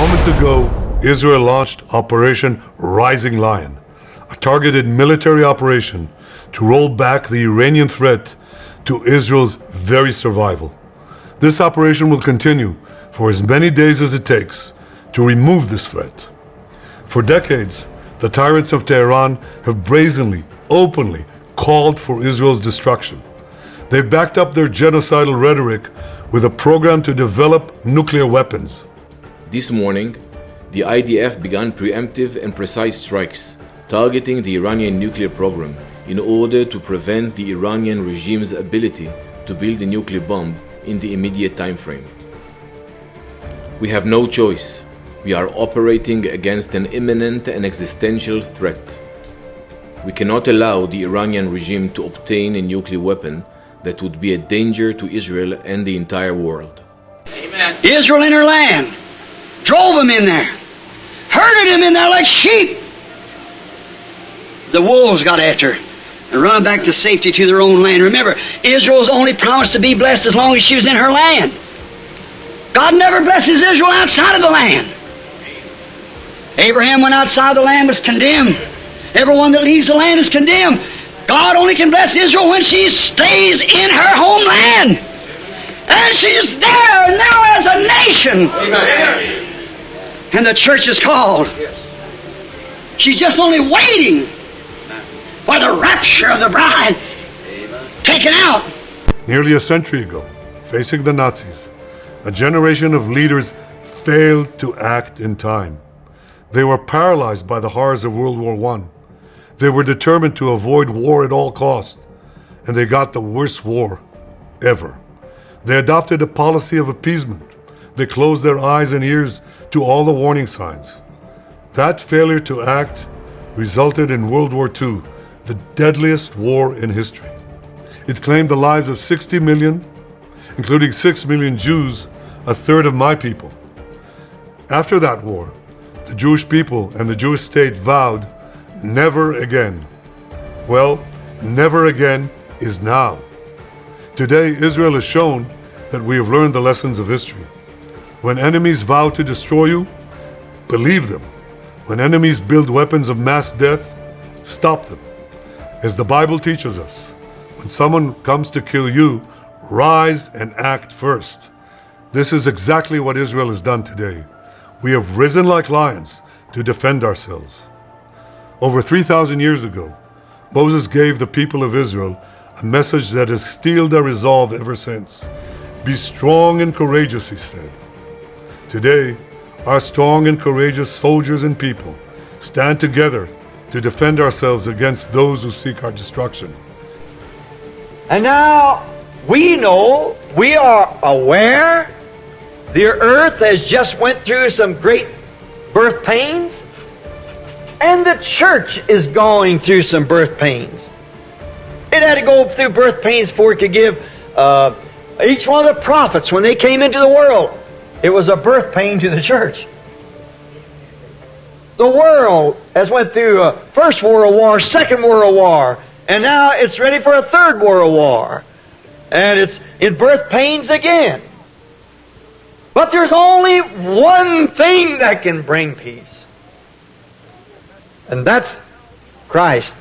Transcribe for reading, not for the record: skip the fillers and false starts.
Moments ago, Israel launched Operation Rising Lion, a targeted military operation to roll back the Iranian threat to Israel's very survival. This operation will continue for as many days as it takes to remove this threat. For decades, the tyrants of Tehran have brazenly, openly called for Israel's destruction. They've backed up their genocidal rhetoric with a program to develop nuclear weapons. This morning, the IDF began preemptive and precise strikes targeting the Iranian nuclear program in order to prevent the Iranian regime's ability to build a nuclear bomb in the immediate time frame. We have no choice. We are operating against an imminent and existential threat. We cannot allow the Iranian regime to obtain a nuclear weapon that would be a danger to Israel and the entire world. Amen. Israel in her land, drove them in there, herded them in there like sheep. The wolves got after her and run back to safety to their own land. Remember, Israel's only promised to be blessed as long as she was in her land. God never blesses Israel outside of the land. Abraham went outside the land, was condemned. Everyone that leaves the land is condemned. God only can bless Israel when she stays in her homeland. And she's there now as a nation. Amen. And the church is called. She's just only waiting for the rapture of the bride taken out. Nearly a century ago, facing the Nazis, a generation of leaders failed to act in time. They were paralyzed by the horrors of World War I. They were determined to avoid war at all costs, and they got the worst war ever. They adopted a policy of appeasement. They closed their eyes and ears to all the warning signs. That failure to act resulted in World War II, the deadliest war in history. It claimed the lives of 60 million, including 6 million Jews, a third of my people. After that war, the Jewish people and the Jewish state vowed, never again. Well, never again is now. Today, Israel has shown that we have learned the lessons of history. When enemies vow to destroy you, believe them. When enemies build weapons of mass death, stop them. As the Bible teaches us, when someone comes to kill you, rise and act first. This is exactly what Israel has done today. We have risen like lions to defend ourselves. Over 3,000 years ago, Moses gave the people of Israel a message that has steeled their resolve ever since. Be strong and courageous, he said. Today, our strong and courageous soldiers and people stand together to defend ourselves against those who seek our destruction. And now we know, we are aware, the earth has just went through some great birth pains, and the church is going through some birth pains. It had to go through birth pains for it to give each one of the prophets, when they came into the world, it was a birth pain to the church. The world has went through a First World War, Second World War, and now it's ready for a Third World War. And it's in birth pains again. But there's only one thing that can bring peace. And that's Christ.